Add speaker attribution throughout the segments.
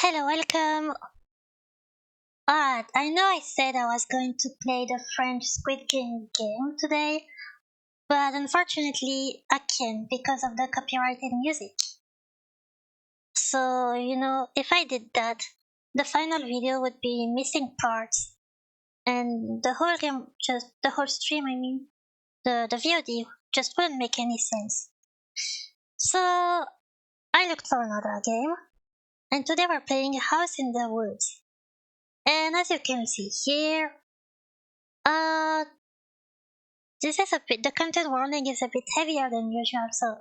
Speaker 1: Hello, welcome. I know I said I was going to play the French Squid game today, but unfortunately I can't because of the copyrighted music. So, if I did that, the final video would be missing parts, and the whole game, just the whole stream, the VOD, just wouldn't make any sense. So, I looked for another game, and today we're playing House in the Woods. And as you can see here, uh, this is the content warning is a bit heavier than usual, so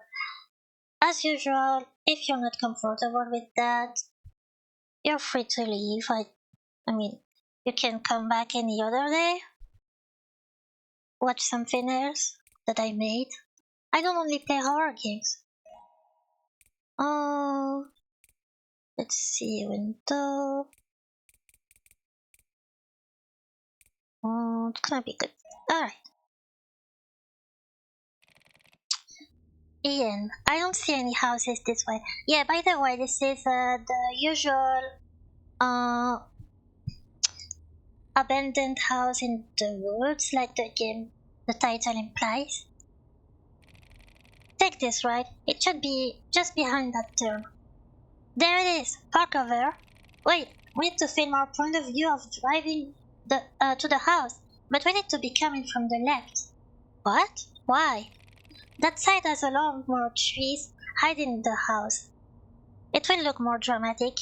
Speaker 1: as usual, if you're not comfortable with that, you're free to leave. You can come back any other day, watch something else that I made. I don't only play horror games. Oh, let's see, window. Oh, it's gonna be good. Alright. Ian, I don't see any houses this way. Yeah, by the way, this is the usual uh abandoned house in the woods, like the title implies. Take this right. It should be just behind that turn. There it is. Park over. Wait, we need to film our point of view of driving to the house, but we need to be coming from the left. What? Why? That side has a lot more trees hiding the house. It will look more dramatic.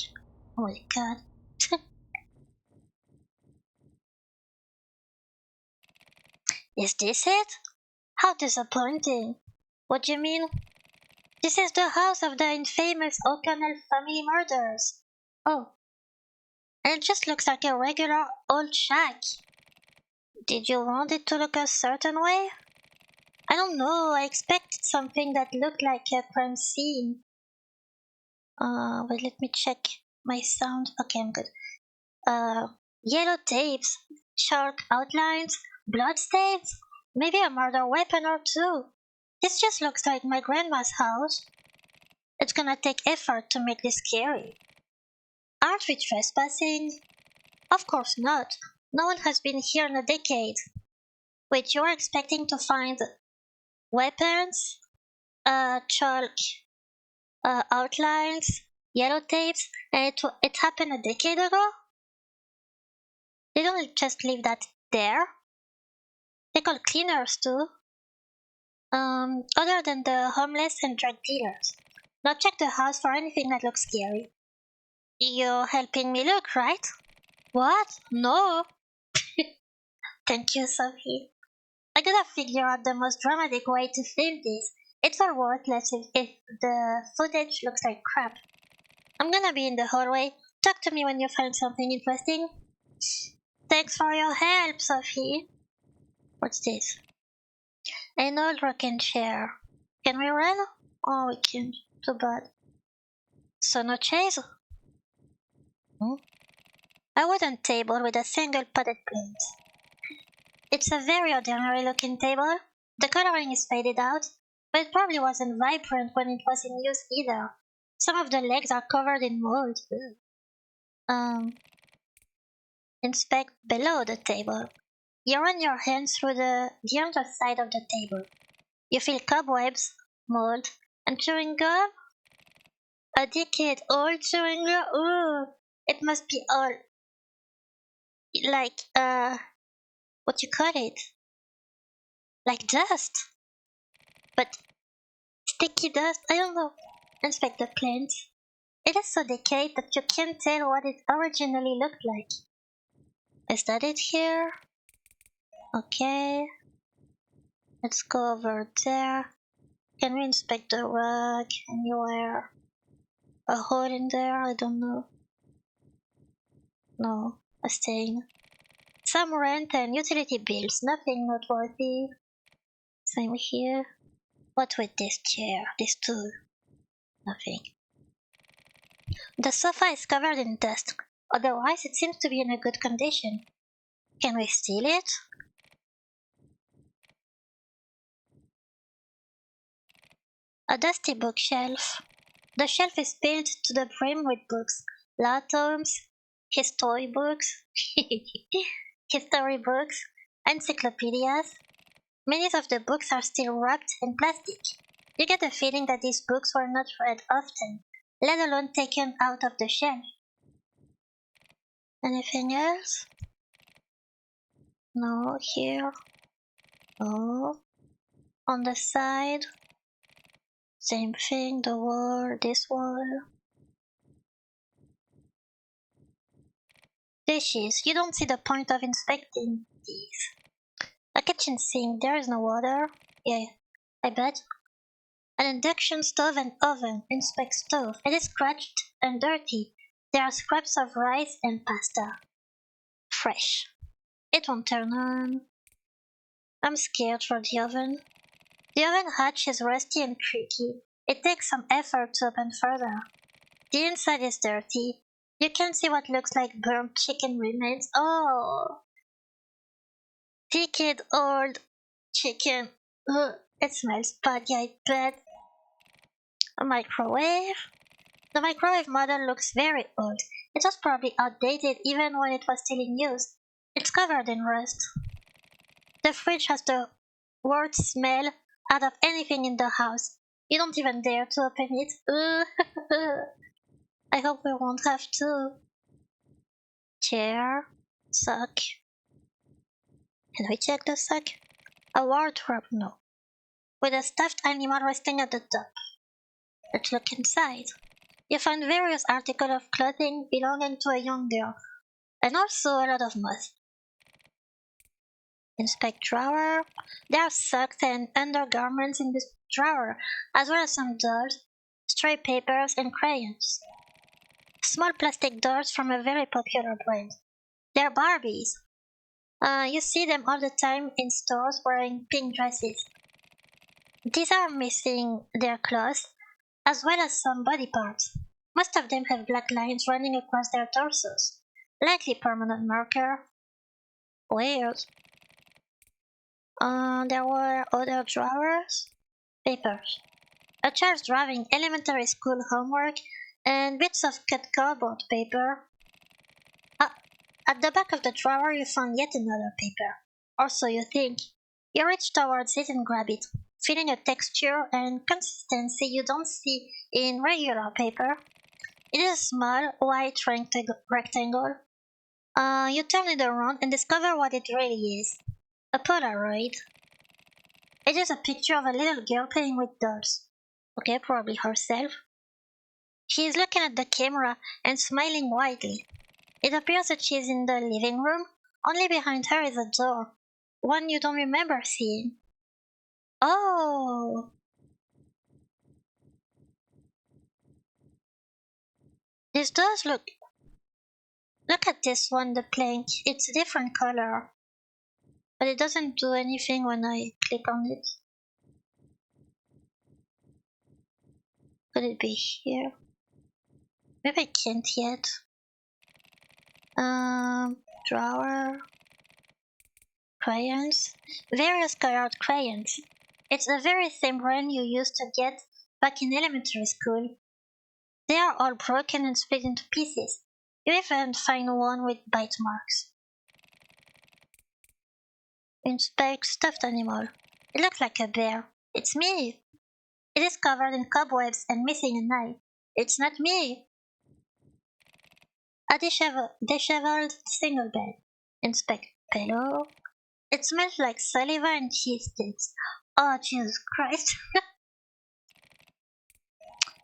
Speaker 1: Oh my god. Is this it? How disappointing. What do you mean? This is the house of the infamous O'Connell family murders. Oh, and it just looks like a regular old shack. Did you want it to look a certain way? I don't know, I expected something that looked like a crime scene. Wait, let me check my sound. Okay, I'm good. Yellow tapes, sharp outlines, bloodstains, maybe a murder weapon or two. This just looks like my grandma's house. It's gonna take effort to make this scary. Aren't we trespassing? Of course not. No one has been here in a decade. Wait, you're expecting to find weapons, chalk, outlines, yellow tapes, and it happened a decade ago? They don't just leave that there. They call cleaners too. Other than the homeless and drug dealers. Now check the house for anything that looks scary. You're helping me look, right? What? No. Thank you, Sophie. I gotta figure out the most dramatic way to film this. It's all worthless if the footage looks like crap. I'm gonna be in the hallway. Talk to me when you find something interesting. Thanks for your help, Sophie. What's this? An old rocking chair. Can we run? Oh, we can't. Too bad. So no chase? Hmm? A wooden table with a single potted plant. It's a very ordinary looking table. The coloring is faded out, but it probably wasn't vibrant when it was in use either. Some of the legs are covered in mold. Inspect below the table. You run your hands through the underside of the table. You feel cobwebs, mold, and chewing gum. A decade-old chewing gum. Ooh, it must be all like what you call it? Like dust, but sticky dust. I don't know. Inspect the plant. It is so decayed that you can't tell what it originally looked like. Is that it here? Okay. Let's go over there. Can we inspect the rug anywhere? A hole in there? I don't know. No, a stain. Some rent and utility bills, nothing noteworthy. Same here. What with this chair, this stool? Nothing. The sofa is covered in dust, otherwise it seems to be in a good condition. Can we steal it? A dusty bookshelf. The shelf is filled to the brim with books, law tomes, history books, history books, encyclopedias. Many of the books are still wrapped in plastic. You get the feeling that these books were not read often, let alone taken out of the shelf. Anything else? No, here. No. On the side. Same thing, the wall, this wall. Dishes. You don't see the point of inspecting these. A kitchen sink, there is no water. Yeah, I bet. An induction stove and oven. Inspect stove. It is scratched and dirty. There are scraps of rice and pasta. Fresh. It won't turn on. I'm scared for the oven. The oven hatch is rusty and creaky. It takes some effort to open further. The inside is dirty. You can see what looks like burnt chicken remains. Oh, decayed old chicken. Ugh, it smells bad, yeah, I bet. A microwave? The microwave model looks very old. It was probably outdated even when it was still in use. It's covered in rust. The fridge has the worst smell out of anything in the house. You don't even dare to open it. Ugh. I hope we won't have to. Chair. Sock. Can we check the sock? A wardrobe, no. With a stuffed animal resting at the top. Let's look inside. You find various articles of clothing belonging to a young girl, and also a lot of moss. Inspect drawer. There are socks and undergarments in this drawer, as well as some dolls, stray papers, and crayons. Small plastic dolls from a very popular brand. They're Barbies. You see them all the time in stores wearing pink dresses. These are missing their clothes, as well as some body parts. Most of them have black lines running across their torsos. Likely permanent marker. Weird. There were other drawers. Papers. A child's drawing, elementary school homework, and bits of cut cardboard paper. Ah, at the back of the drawer you found yet another paper. Or so you think. You reach towards it and grab it, feeling a texture and consistency you don't see in regular paper. It is a small, white rectangle. You turn it around and discover what it really is. A Polaroid. It is a picture of a little girl playing with dolls. Okay, probably herself. She is looking at the camera and smiling widely. It appears that she is in the living room. Only behind her is a door. One you don't remember seeing. Oh! This does look. Look at this one, the plank. It's a different color. But it doesn't do anything when I click on it. Could it be here? Maybe I can't yet. Drawer. Crayons. Various colored crayons. It's the very same brand you used to get back in elementary school. They are all broken and split into pieces. You even find one with bite marks. Inspect stuffed animal. It looks like a bear. It's me. It is covered in cobwebs and missing an eye. It's not me. A disheveled single bed. Inspect pillow. It smells like saliva and cheese sticks. Oh, Jesus Christ.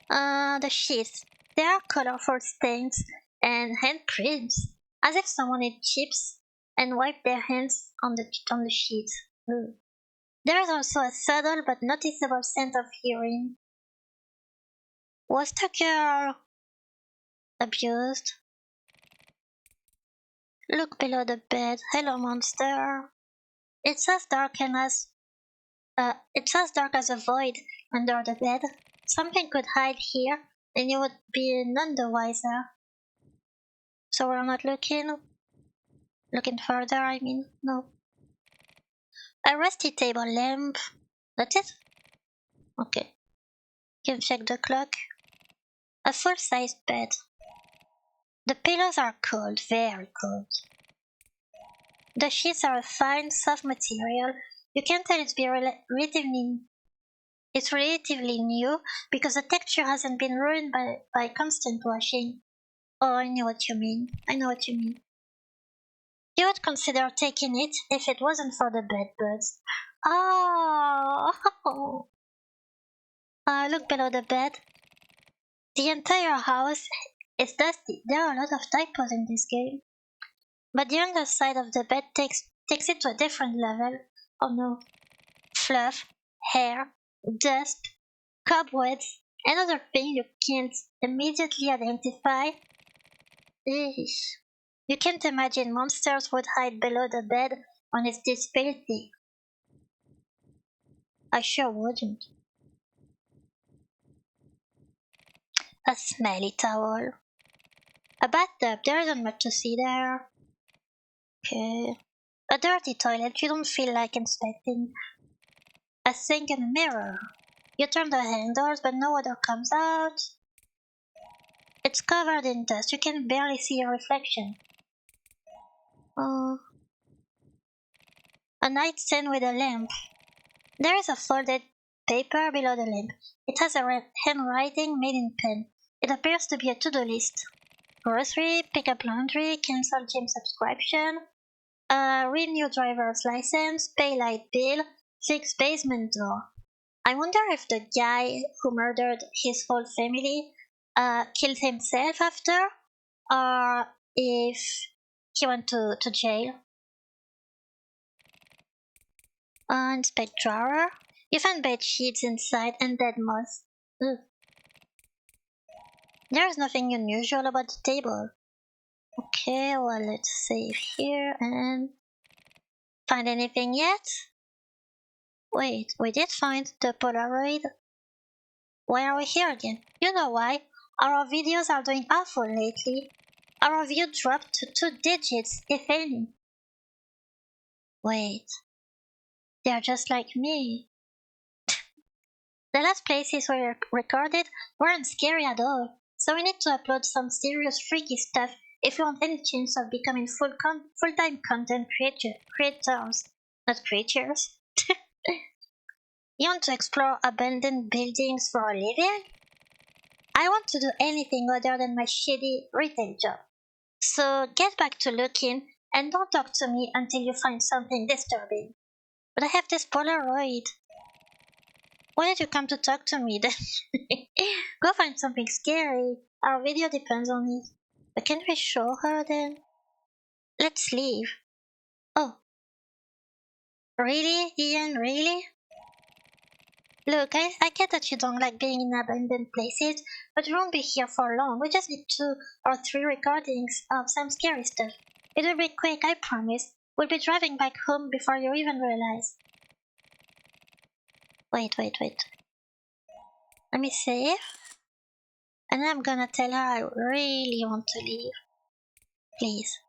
Speaker 1: The sheets. There are colorful stains and handprints, as if someone ate chips and wiped their hands on the sheets. Ugh. There is also a subtle but noticeable scent of urine. Was the girl abused? Look below the bed. Hello, monster. It's as dark and it's as dark as a void under the bed. Something could hide here, and you would be none the wiser. So we're not looking further, I mean, no. A rusty table lamp. That's it? Okay. Can check the clock. A full-sized bed. The pillows are cold, very cold. The sheets are a fine, soft material. You can tell it's relatively new because the texture hasn't been ruined by constant washing. Oh, I know what you mean. I know what you mean. You would consider taking it if it wasn't for the bedbugs. Oh, look below the bed. The entire house is dusty. There are a lot of typos in this game. But the underside of the bed takes it to a different level. Oh no. Fluff, hair, dust, cobwebs, another thing you can't immediately identify. Eesh. You can't imagine monsters would hide below the bed when it's this filthy. I sure wouldn't. A smelly towel. A bathtub, there isn't much to see there. Okay. A dirty toilet you don't feel like inspecting. A sink and a mirror. You turn the handles but no water comes out. It's covered in dust, you can barely see your reflection. Oh. A nightstand with a lamp. There is a folded paper below the lamp. It has a handwriting made in pen. It appears to be a to-do list. Grocery, pick up laundry, cancel gym subscription, renew driver's license, pay light bill, fix basement door. I wonder if the guy who murdered his whole family killed himself after, or if he went to jail. Inspect drawer. You find bed sheets inside and dead moths. Ugh. There is nothing unusual about the table. Okay, well, let's save here and find anything yet? Wait, we did find the Polaroid. Why are we here again? You know why? Our videos are doing awful lately. Our view dropped to 2 digits, if any. Wait, they're just like me. The last places we recorded weren't scary at all, so we need to upload some serious freaky stuff if we want any chance of becoming full-time content creators, not creatures. You want to explore abandoned buildings for a living? I want to do anything other than my shitty retail job. So get back to looking and don't talk to me until you find something disturbing. But I have this Polaroid. Why did you come to talk to me then? Go find something scary. Our video depends on it. But can we show her then? Let's leave. Oh. Really, Ian? Really? Look, I get that you don't like being in abandoned places, but we won't be here for long. We just need 2 or 3 recordings of some scary stuff. It will be quick, I promise. We'll be driving back home before you even realize. Wait. Let me save. And I'm gonna tell her I really want to leave. Please.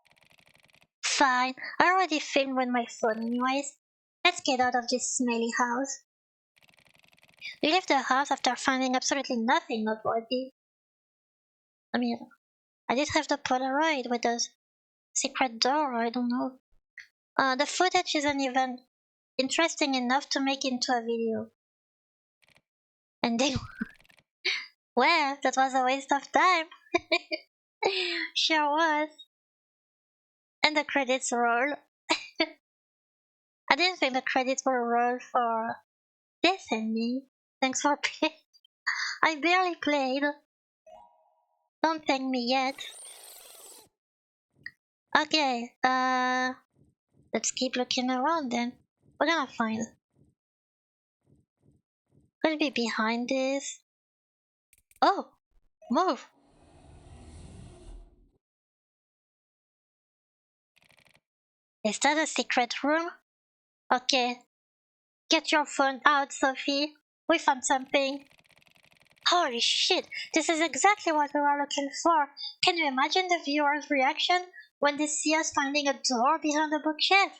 Speaker 1: Fine, I already filmed with my phone anyways. Let's get out of this smelly house. We left the house after finding absolutely nothing noteworthy. I mean, I did have the Polaroid with the secret door, I don't know. The footage isn't even interesting enough to make into a video. And then, well, that was a waste of time. Sure was. And the credits roll. I didn't think the credits would roll for this ending. Thanks for playing. I barely played. Don't thank me yet. Okay, let's keep looking around then. We're gonna find it. Could it be behind this? Oh! Move! Is that a secret room? Okay. Get your phone out, Sophie. We found something. Holy shit, this is exactly what we were looking for. Can you imagine the viewer's reaction when they see us finding a door behind a bookshelf?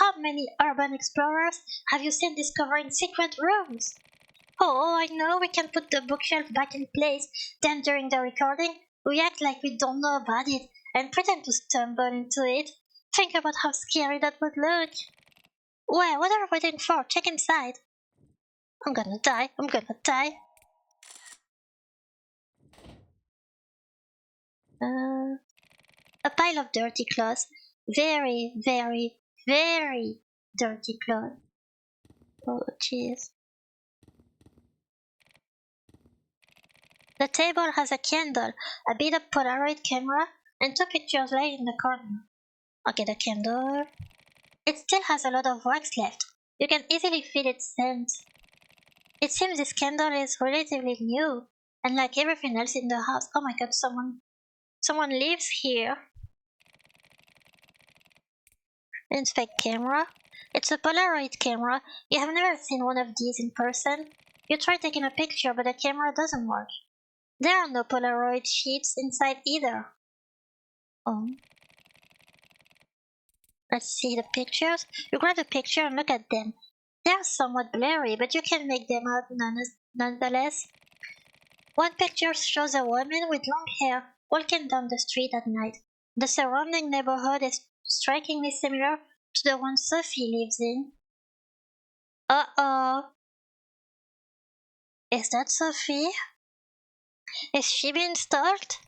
Speaker 1: How many urban explorers have you seen discovering secret rooms? Oh, I know, we can put the bookshelf back in place. Then during the recording, We act like we don't know about it and pretend to stumble into it. Think about how scary that would look. Well, what are we waiting for? Check inside. I'm gonna die. I'm gonna die. A pile of dirty clothes. Very, very, very dirty clothes. Oh, jeez. The table has a candle, a beat up Polaroid camera, and two pictures laid in the corner. Okay, the candle. It still has a lot of wax left. You can easily feel its scent. It seems this candle is relatively new, and like everything else in the house. Oh my god, someone lives here. Inspect camera. It's a Polaroid camera. You have never seen one of these in person. You try taking a picture, but the camera doesn't work. There are no Polaroid sheets inside either. Oh. Let's see the pictures. You grab the picture and look at them. They are somewhat blurry, but you can make them out nonetheless. One picture shows a woman with long hair walking down the street at night. The surrounding neighborhood is strikingly similar to the one Sophie lives in. Uh-oh. Is that Sophie? Is she being stalked?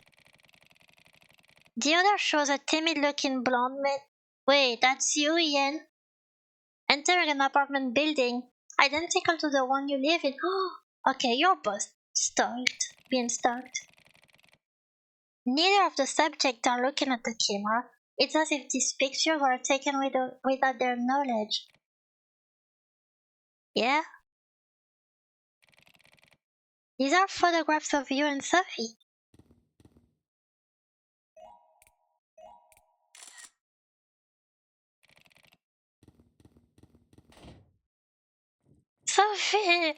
Speaker 1: The other shows a timid-looking blonde man. Wait, that's you, Ian? Entering an apartment building, identical to the one you live in. Okay, you're both being stalked. Neither of the subjects are looking at the camera. It's as if these pictures were taken without their knowledge. Yeah? These are photographs of you and Sophie. Sophie!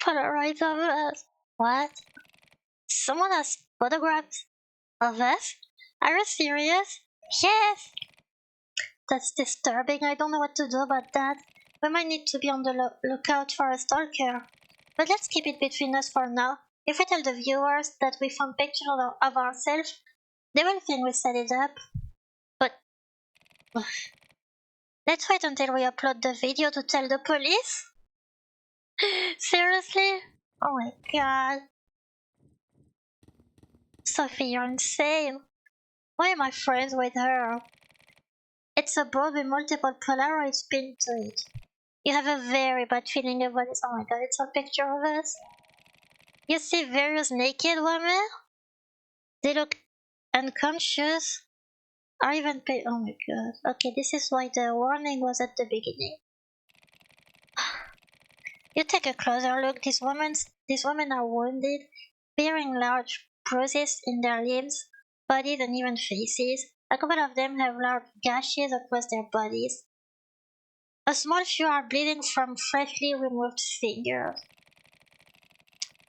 Speaker 1: Polaroids of us. What? Someone has photographs of us? Are you serious? Yes! That's disturbing. I don't know what to do about that. We might need to be on the lookout for a stalker. But let's keep it between us for now. If we tell the viewers that we found pictures of ourselves, they will think we set it up. But let's wait until we upload the video to tell the police? Seriously? Oh my god. Sophie, you're insane. Why am I friends with her? It's a board with multiple Polaroids pinned to it. You have a very bad feeling about this. Oh my god, it's a picture of us. You see various naked women? They look unconscious. Or even oh my god. Okay, this is why the warning was at the beginning. You take a closer look. These women are wounded, bearing large bruises in their limbs, bodies, and even faces. A couple of them have large gashes across their bodies. A small few are bleeding from freshly removed fingers.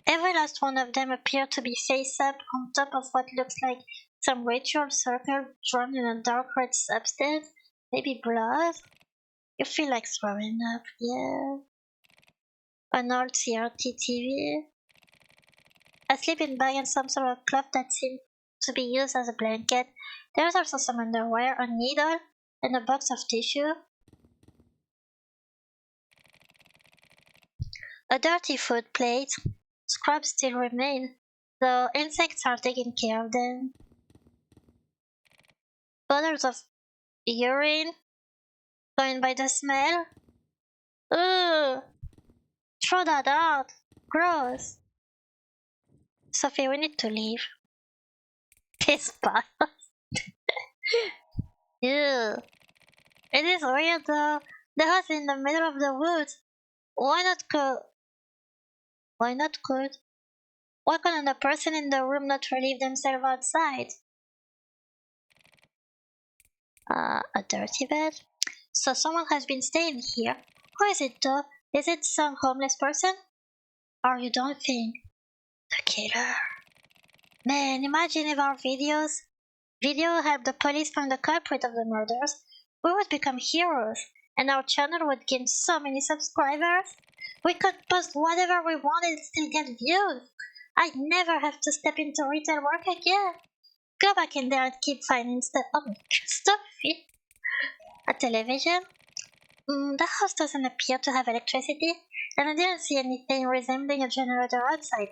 Speaker 1: Every last one of them appear to be face up on top of what looks like some ritual circle drawn in a dark red substance, maybe blood. You feel like throwing up, yeah. An old CRT TV. A sleeping bag and some sort of cloth that seemed to be used as a blanket. There is also some underwear, a needle, and a box of tissue. A dirty food plate. Scrubs still remain, though insects are taking care of them. Bottles of urine, going by the smell. Ugh! Throw that out! Gross! Sophie, we need to leave. Piss bottles. Ew. It is weird though. The house in the middle of the woods. Why not go? Why not good? Why couldn't the person in the room not relieve themselves outside? A dirty bed? So someone has been staying here. Who is it though? Is it some homeless person? Or you don't think? The killer. Man, imagine if our video helped the police find the culprit of the murders. We would become heroes, and our channel would gain so many subscribers. We could post whatever we wanted and still get views. I never have to step into retail work again. Go back in there and keep finding stuff. Oh my god, stop it. A television? The house doesn't appear to have electricity, and I didn't see anything resembling a generator outside.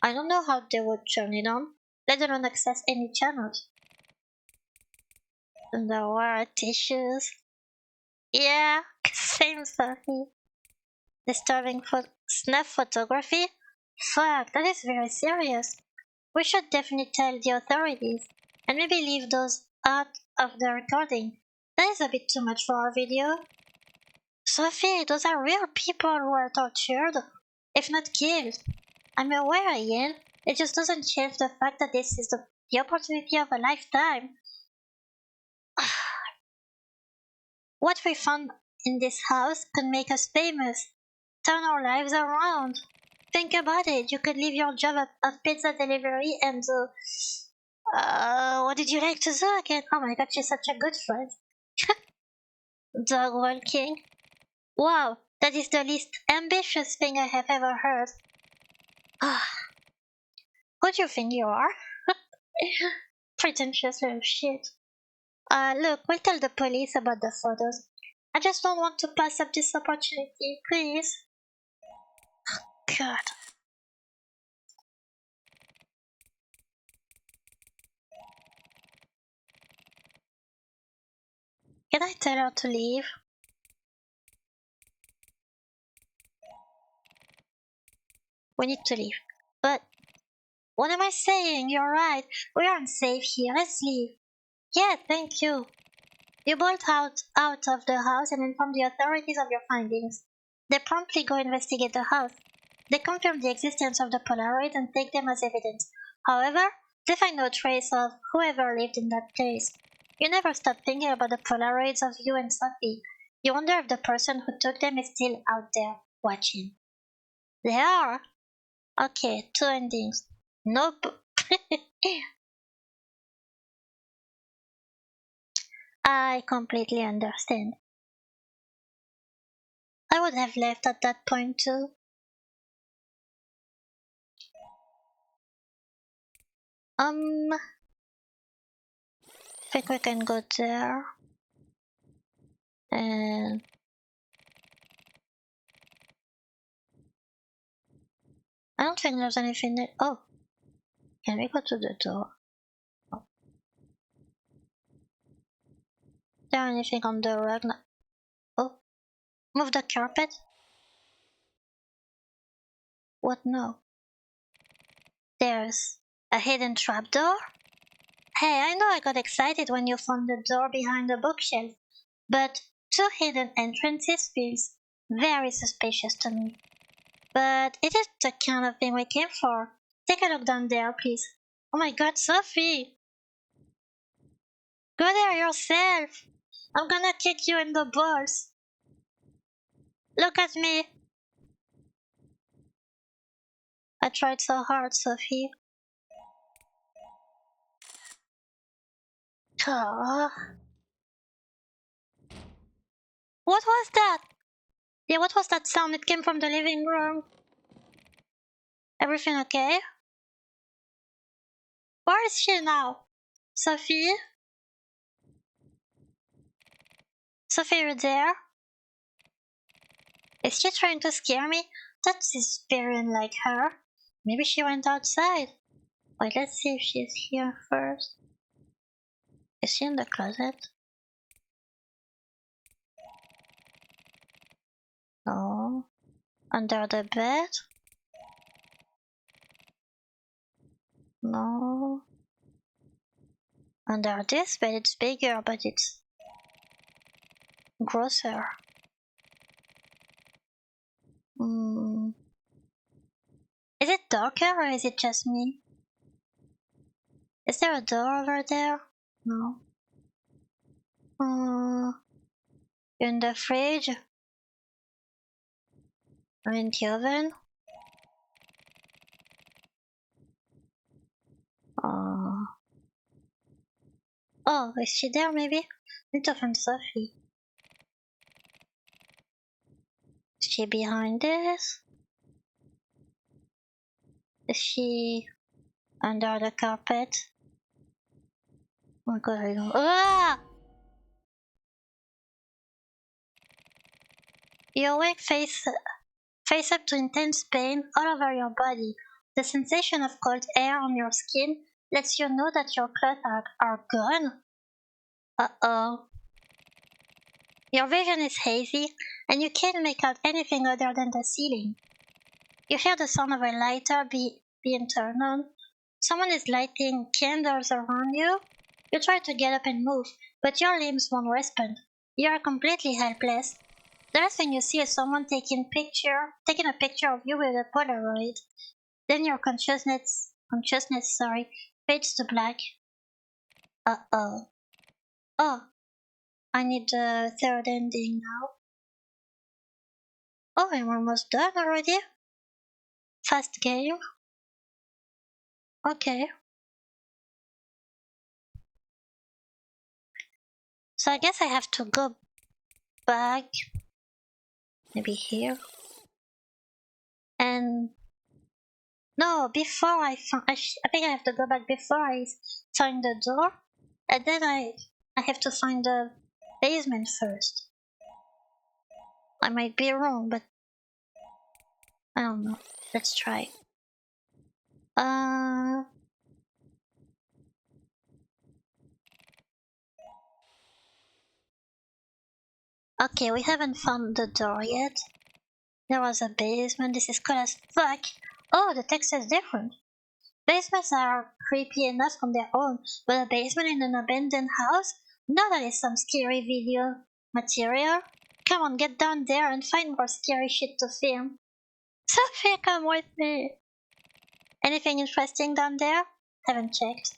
Speaker 1: I don't know how they would turn it on, let alone access any channels. There were tissues. Yeah, same Sophie. Disturbing snuff photography? Fuck, that is very serious. We should definitely tell the authorities, and maybe leave those out of the recording. That is a bit too much for our video. Sophie, those are real people who are tortured, if not killed. I'm aware, Ian. It just doesn't change the fact that this is the opportunity of a lifetime. What we found in this house could make us famous, turn our lives around. Think about it. You could leave your job of pizza delivery and what did you like to do again? Oh my god, she's such a good friend. Dog walking. Wow, that is the least ambitious thing I have ever heard. Ah, who do you think you are? Pretentious little shit. Look, we'll tell the police about the photos. I just don't want to pass up this opportunity, please. God. Can I tell her to leave? We need to leave. But what am I saying? You're right. We aren't safe here. Let's leave. Yeah, thank you. You bolt out of the house and inform the authorities of your findings. They promptly go investigate the house. They confirm the existence of the Polaroids and take them as evidence. However, they find no trace of whoever lived in that place. You never stop thinking about the Polaroids of you and Sophie. You wonder if the person who took them is still out there watching. They are. Okay, two endings. Nope. I completely understand. I would have left at that point too. I think we can go there. And I don't think there's anything that. Oh, can we go to the door? Oh. Is there anything on the rug? No. Oh, move the carpet. What? No. There's a hidden trapdoor? Hey, I know I got excited when you found the door behind the bookshelf, but two hidden entrances feels very suspicious to me. But it is the kind of thing we came for. Take a look down there, please. Oh my god, Sophie! Go there yourself! I'm gonna kick you in the balls. Look at me. I tried so hard, Sophie. Oh. What was that? Yeah, what was that sound? It came from the living room. Everything okay? Where is she now? Sophie? Sophie, you're there? Is she trying to scare me? That is very unlike her. Maybe she went outside. Wait, let's see if she's here first. Is she in the closet? No. Under the bed? No. Under this bed it's bigger, but it's grosser. Is it darker or is it just me? Is there a door over there? No. In the fridge? Or in the oven? Uh, oh, is she there maybe? Need to find Sophie. Is she behind this? Is she under the carpet? Oh my god, I don't. Ah! You awake face up to intense pain all over your body. The sensation of cold air on your skin lets you know that your clothes are gone. Uh-oh. Your vision is hazy, and you can't make out anything other than the ceiling. You hear the sound of a lighter being turned on. Someone is lighting candles around you. You try to get up and move, but your limbs won't respond. You are completely helpless. The last thing you see is someone taking a picture of you with a Polaroid. Then your consciousness, fades to black. Uh-oh. Oh, I need the third ending now. Oh, I'm almost done already? Fast game. Okay. So I guess I have to go back, maybe here. And no, before I think I have to go back before I find the door, and then I have to find the basement first. I might be wrong, but I don't know. Let's try. Uh, okay, we haven't found the door yet. There was a basement. This is cool as fuck. Oh, the text is different. Basements are creepy enough on their own, but a basement in an abandoned house? Now that is some scary video material. Come on, get down there and find more scary shit to film. Sophie, come with me. Anything interesting down there? Haven't checked.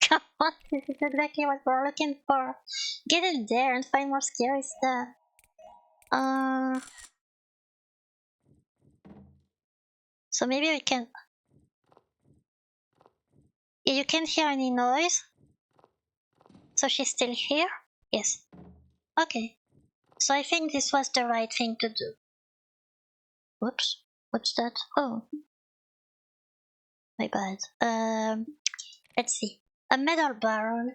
Speaker 1: Come on, this is exactly what we're looking for. Get in there and find more scary stuff. Uh, so maybe we can. You can't hear any noise. So she's still here? Yes. Okay. So I think this was the right thing to do. Whoops. What's that? Oh, my bad. Let's see. A metal barrel.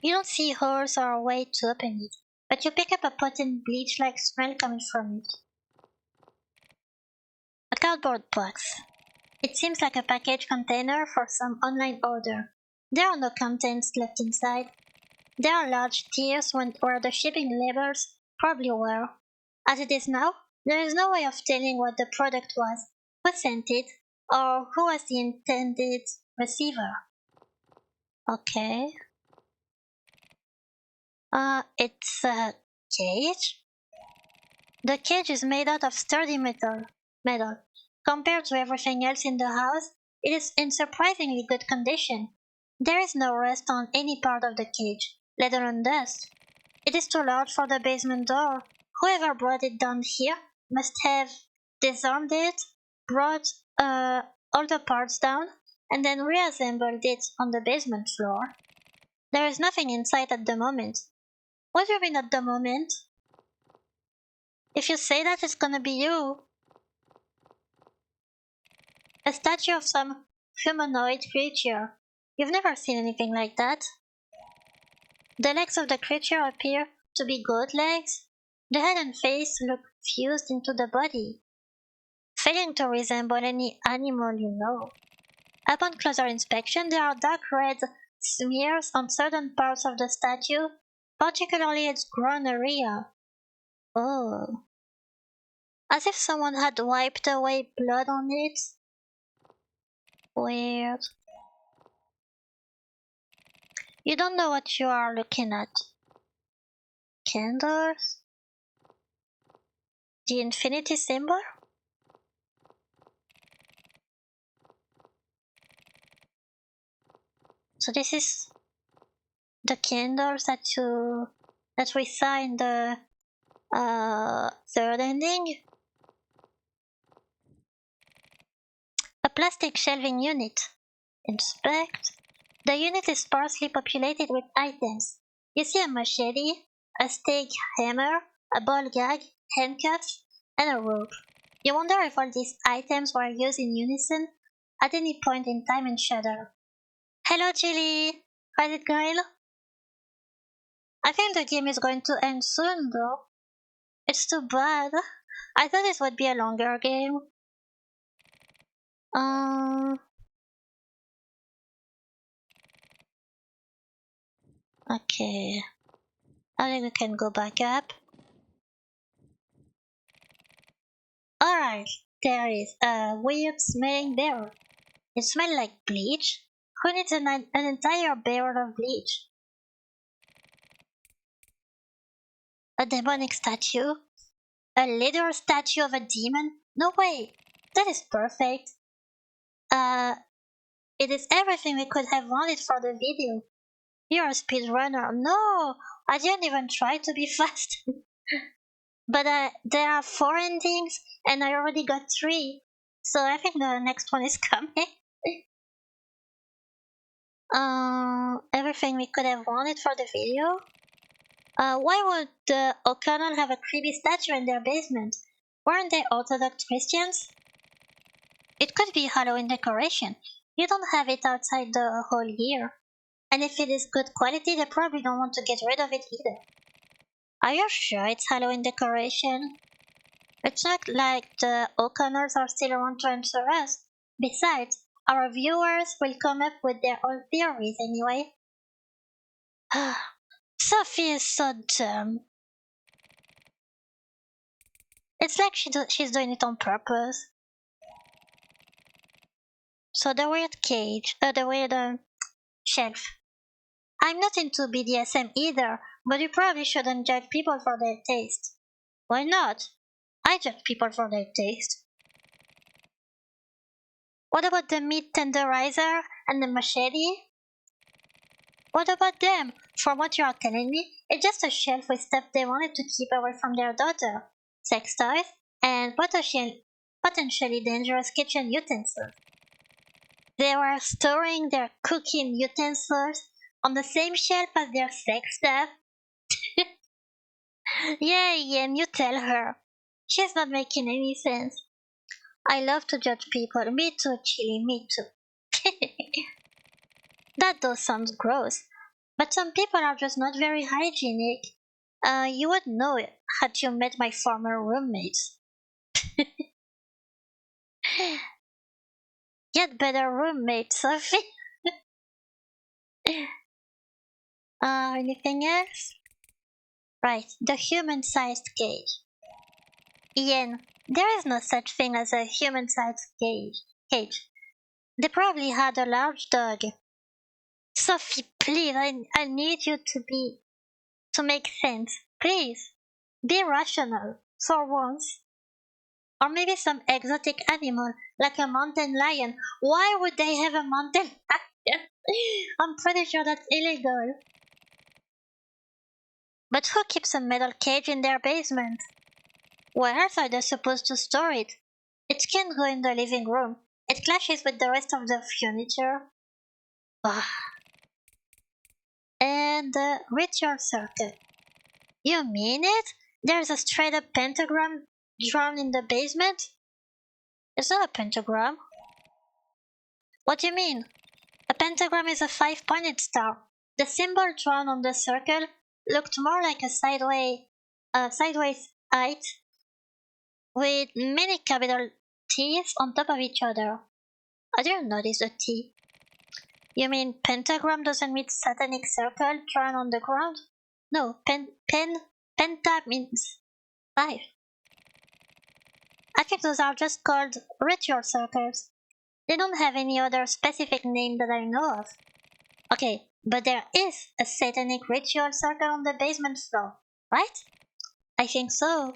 Speaker 1: You don't see holes or a way to open it, but you pick up a potent bleach-like smell coming from it. A cardboard box. It seems like a package container for some online order. There are no contents left inside. There are large tears where the shipping labels probably were. As it is now, there is no way of telling what the product was, who sent it, or who was the intended receiver. Okay. It's a cage? The cage is made out of sturdy metal. Compared to everything else in the house, it is in surprisingly good condition. There is no rust on any part of the cage, let alone dust. It is too large for the basement door. Whoever brought it down here must have disarmed it, brought all the parts down, and then reassembled it on the basement floor. There is nothing inside at the moment. What do you mean at the moment? If you say that, it's gonna be you. A statue of some humanoid creature. You've never seen anything like that. The legs of the creature appear to be goat legs. The head and face look fused into the body, failing to resemble any animal you know. Upon closer inspection, there are dark red smears on certain parts of the statue, particularly its groin area. Oh. As if someone had wiped away blood on it. Weird. You don't know what you are looking at. Candles? The infinity symbol? So this is the candles that we saw in the third ending. A plastic shelving unit. Inspect. The unit is sparsely populated with items. You see a machete, a stake hammer, a ball gag, handcuffs, and a rope. You wonder if all these items were used in unison, at any point in time and shudder. Hello, Chili. How's it going? I think the game is going to end soon, though. It's too bad. I thought this would be a longer game. Um. Okay. I think we can go back up. Alright. There is a weird smelling barrel. It smells like bleach. Who needs an entire barrel of bleach? A demonic statue? A literal statue of a demon? No way! That is perfect. Uh, it is everything we could have wanted for the video. You're a speedrunner. No! I didn't even try to be fast. But there are 4 endings, and I already got 3. So I think the next one is coming. Everything we could have wanted for the video? Why would the O'Connell have a creepy statue in their basement? Weren't they Orthodox Christians? It could be Halloween decoration. You don't have it outside the whole year. And if it is good quality, they probably don't want to get rid of it either. Are you sure it's Halloween decoration? It's not like the O'Connors are still around to answer us. Besides, our viewers will come up with their own theories anyway. Sophie is so dumb. It's like she's doing it on purpose. So the weird cage, the weird shelf. I'm not into BDSM either, but you probably shouldn't judge people for their taste. Why not? I judge people for their taste. What about the meat tenderizer and the machete? What about them? From what you are telling me, it's just a shelf with stuff they wanted to keep away from their daughter. Sex toys and potentially dangerous kitchen utensils. They were storing their cooking utensils on the same shelf as their sex stuff. Yeah, Ian, you tell her. She's not making any sense. I love to judge people. Me too, Chili, me too. That does sound gross. But some people are just not very hygienic. You would know it had you met my former roommates. Yet better roommate, Sophie. Anything else? Right, the human-sized cage. Ian, there is no such thing as a human-sized cage. They probably had a large dog. Sophie, please, I need you to make sense. Please, be rational, for once. Or maybe some exotic animal, like a mountain lion. Why would they have a mountain lion? I'm pretty sure that's illegal. But who keeps a metal cage in their basement? Where else are they supposed to store it? It can't go in the living room. It clashes with the rest of the furniture. Ugh. And the ritual circle. You mean it? There's a straight up pentagram drawn in the basement? It's not a pentagram. What do you mean? A pentagram is a 5-pointed star. The symbol drawn on the circle looked more like a sideways height with many capital T's on top of each other. I didn't notice a T. You mean pentagram doesn't mean satanic circle drawn on the ground? No, penta means 5. I think those are just called ritual circles. They don't have any other specific name that I know of. Okay, but there is a satanic ritual circle on the basement floor, right? I think so.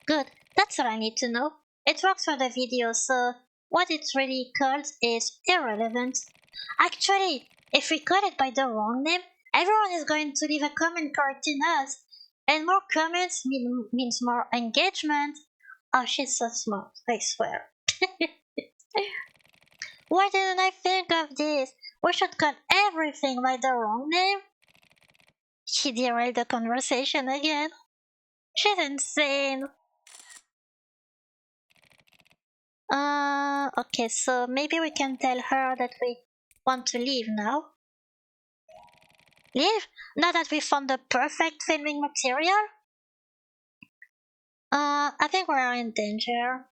Speaker 1: Good, that's all I need to know. It works for the video, so what it's really called is irrelevant. Actually, if we call it by the wrong name, everyone is going to leave a comment correcting us. And more comments means more engagement. Oh, she's so smart, I swear. Why didn't I think of this? We should call everything by the wrong name. She derailed the conversation again. She's insane. Okay, so maybe we can tell her that we want to leave now. Leave? Now that we found the perfect filming material? I think we are in danger.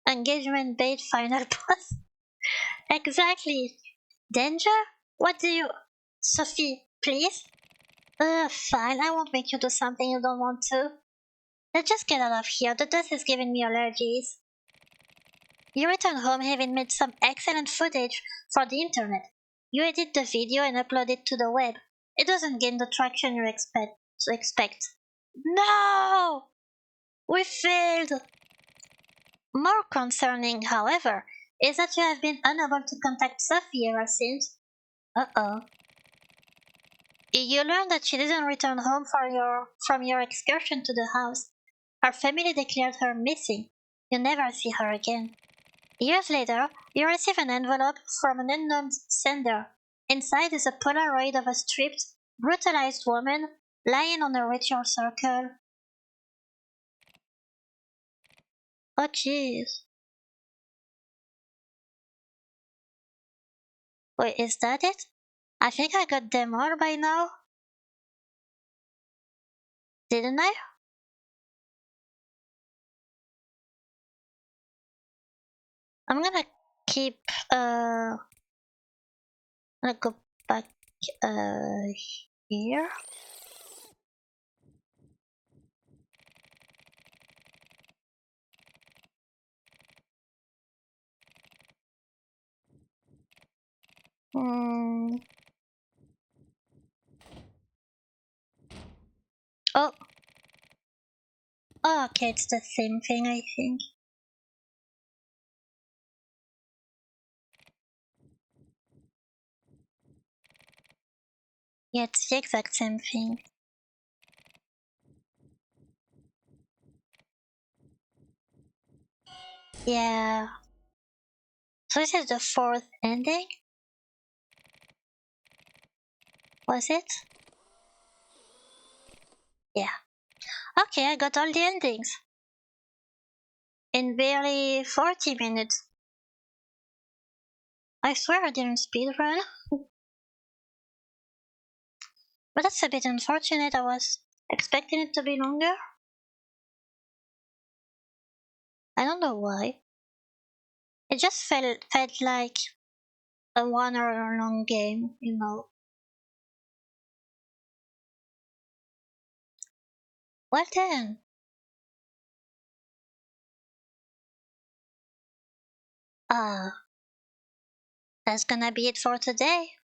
Speaker 1: Engagement bait final boss. Exactly. Danger? What do you... Sophie, please? Fine, I won't make you do something you don't want to. Let's just get out of here, the dust is giving me allergies. You return home having made some excellent footage for the internet. You edit the video and upload it to the web. It doesn't gain the traction you expect. No! We failed! More concerning, however, is that you have been unable to contact Sophie ever since. Uh-oh. You learned that she didn't return home from your excursion to the house. Her family declared her missing. You never see her again. Years later, you receive an envelope from an unknown sender. Inside is a Polaroid of a stripped, brutalized woman lying on a ritual circle. Oh jeez. Wait, is that it? I think I got them all by now. Didn't I? I'm gonna keep, I'm gonna go back, uh, here. Hmm. Oh, oh, okay, it's the same thing, I think. Yeah, it's the exact same thing. Yeah. So this is the fourth ending? Was it? Yeah. Okay, I got all the endings. In barely 40 minutes. I swear I didn't speedrun. But that's a bit unfortunate, I was expecting it to be longer. I don't know why. It just felt like a 1 hour long game, you know. Well then, uh, that's gonna be it for today.